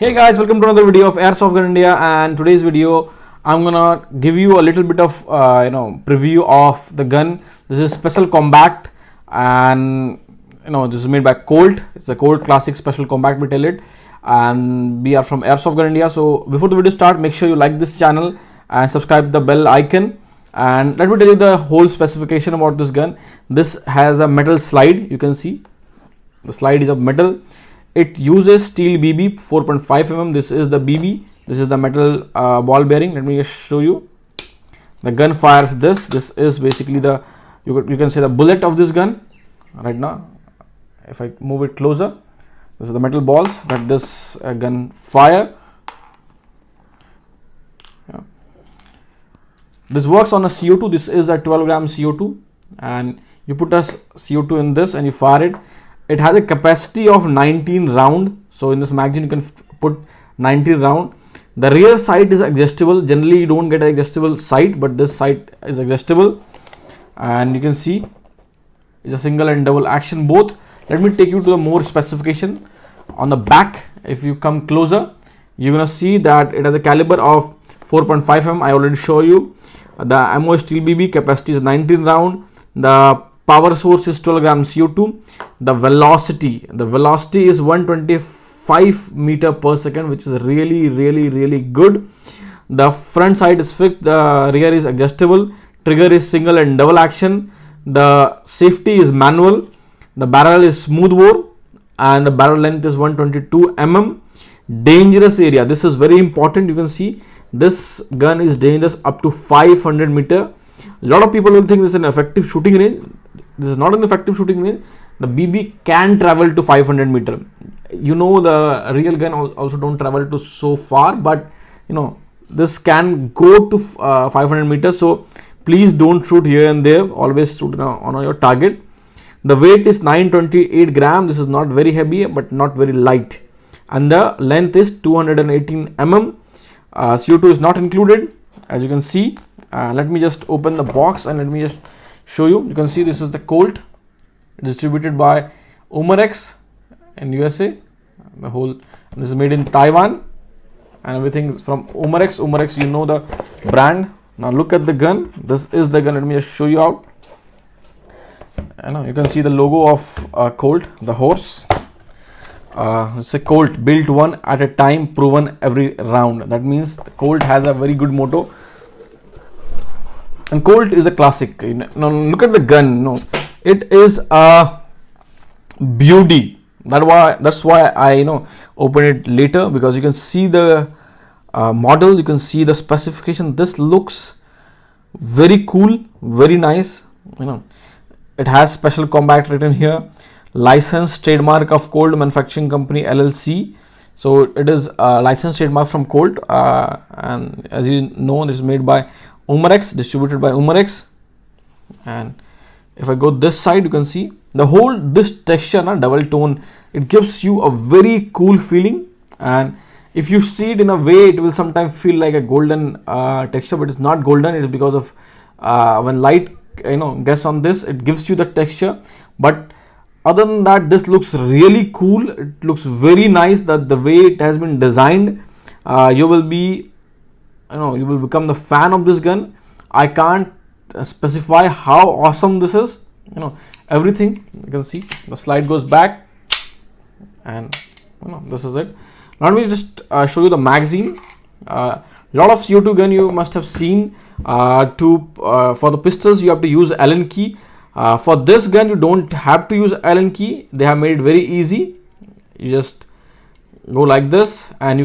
Hey guys, welcome to another video of Airsoft Gun India, and today's video I'm gonna give you a little bit of preview of the gun. This is Special Combat, and this is made by Colt. It's a Colt Classic Special Combat, we tell it, and we are from Airsoft Gun India. So before the video start, make sure you like this channel and subscribe the bell icon. And let me tell you the whole specification about this gun. This has a metal slide. You can see the slide is of metal. It uses steel BB 4.5 mm. This is the BB. This is the metal ball bearing. Let me just show you. The gun fires this. This is basically the you can say the bullet of this gun. Right now, if I move it closer, this is the metal balls that this gun fire. Yeah. This works on a CO2. This is a 12 gram CO2, and you put a CO2 in this and you fire it. It has a capacity of 19 round. So in this magazine you can put 19 round. The rear sight is adjustable. Generally you don't get an adjustable sight, but this sight is adjustable. And you can see it's a single and double action both. Let me take you to the more specification. On the back, if you come closer, you're gonna see that it has a caliber of 4.5 mm. I already show you. The ammo is steel BB, capacity is 19 round. The power source is 12 gram CO2. The velocity is 125 meter per second, which is really good. The front side is fixed, the rear is adjustable. Trigger is single and double action. The safety is manual. The barrel is smooth bore, and the barrel length is 122 mm. Dangerous area, this is very important. You can see this gun is dangerous up to 500 meter. A lot of people will think this is an effective shooting range. This is not an effective shooting range. The BB can travel to 500 meter. The real gun also don't travel to so far, but this can go to 500 meters. So please don't shoot here and there. Always shoot on your target. The weight is 928 gram. This is not very heavy, but not very light. And the length is 218 mm. CO2 is not included, as you can see. Let me just open the box and let me just show you. You can see this is the Colt, distributed by Umarex in USA. This is made in Taiwan, and everything is from Umarex. Umarex, the brand. Now look at the gun. This is the gun. Let me just show you out. You can see the logo of Colt, the horse. It's a Colt, built one at a time, proven every round. That means the Colt has a very good motto. And Colt is a classic. Now look at the gun. It is a beauty. That's why I open it later, because you can see the model, you can see the specification. This looks very cool, very nice. It has Special Combat written here. License trademark of Colt Manufacturing Company LLC. So it is a licensed trademark from Colt, and as you know, this is made by Umarex, distributed by Umarex. And if I go this side, you can see this texture, double tone, it gives you a very cool feeling. And if you see it in a way, it will sometimes feel like a golden texture, but it's not golden. It is because of when light gets on this, it gives you the texture. But other than that, this looks really cool. It looks very nice. That the way it has been designed, you will become the fan of this gun. I can't specify how awesome this is. Everything. You can see the slide goes back, and this is it. Now let me just show you the magazine. Lot of CO2 gun you must have seen. For the pistols you have to use Allen key. For this gun you don't have to use Allen key. They have made it very easy. You just go like this, and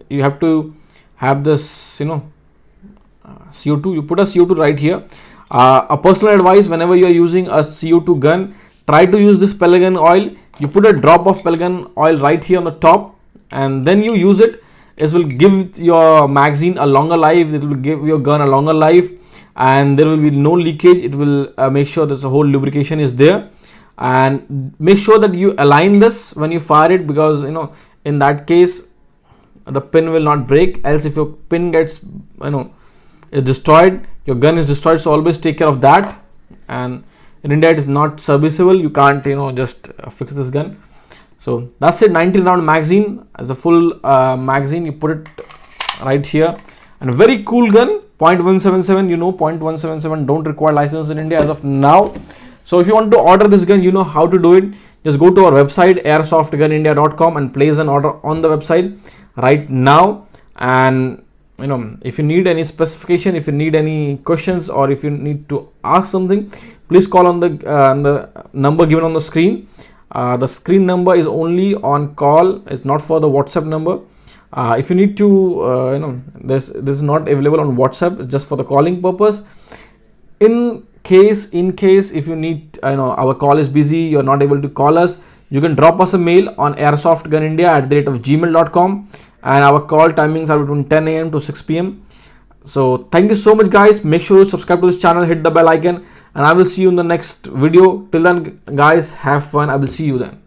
you have to have this CO2. You put a CO2 right here. A personal advice: whenever you are using a CO2 gun, try to use this pellet gun oil. You put a drop of pellet gun oil right here on the top, and then you use it. It will give your magazine a longer life. It will give your gun a longer life, and there will be no leakage. It will make sure that the whole lubrication is there. And make sure that you align this when you fire it, because in that case the pin will not break. Else if your pin gets is destroyed, your gun is destroyed. So always take care of that. And in India it is not serviceable. You can't just fix this gun. So that's it. 19 round magazine as a full magazine. You put it right here, and a very cool gun. .177. You know, .177 don't require license in India as of now. So if you want to order this gun, you know how to do it. Just go to our website airsoftgunindia.com and place an order on the website right now. And you know, if you need any specification, if you need any questions, or if you need to ask something, please call on the number given on the screen. The screen number is only on call. It's not for the WhatsApp number. If you need to, you know, this is not available on WhatsApp. It's just for the calling purpose. In case if you need, you know, our call is busy, you're not able to call us, you can drop us a mail on airsoftgunindia@gmail.com, and our call timings are between 10 a.m. to 6 p.m. So thank you so much, guys. Make sure you subscribe to this channel, hit the bell icon, and I will see you in the next video. Till then, guys, have fun. I will see you then.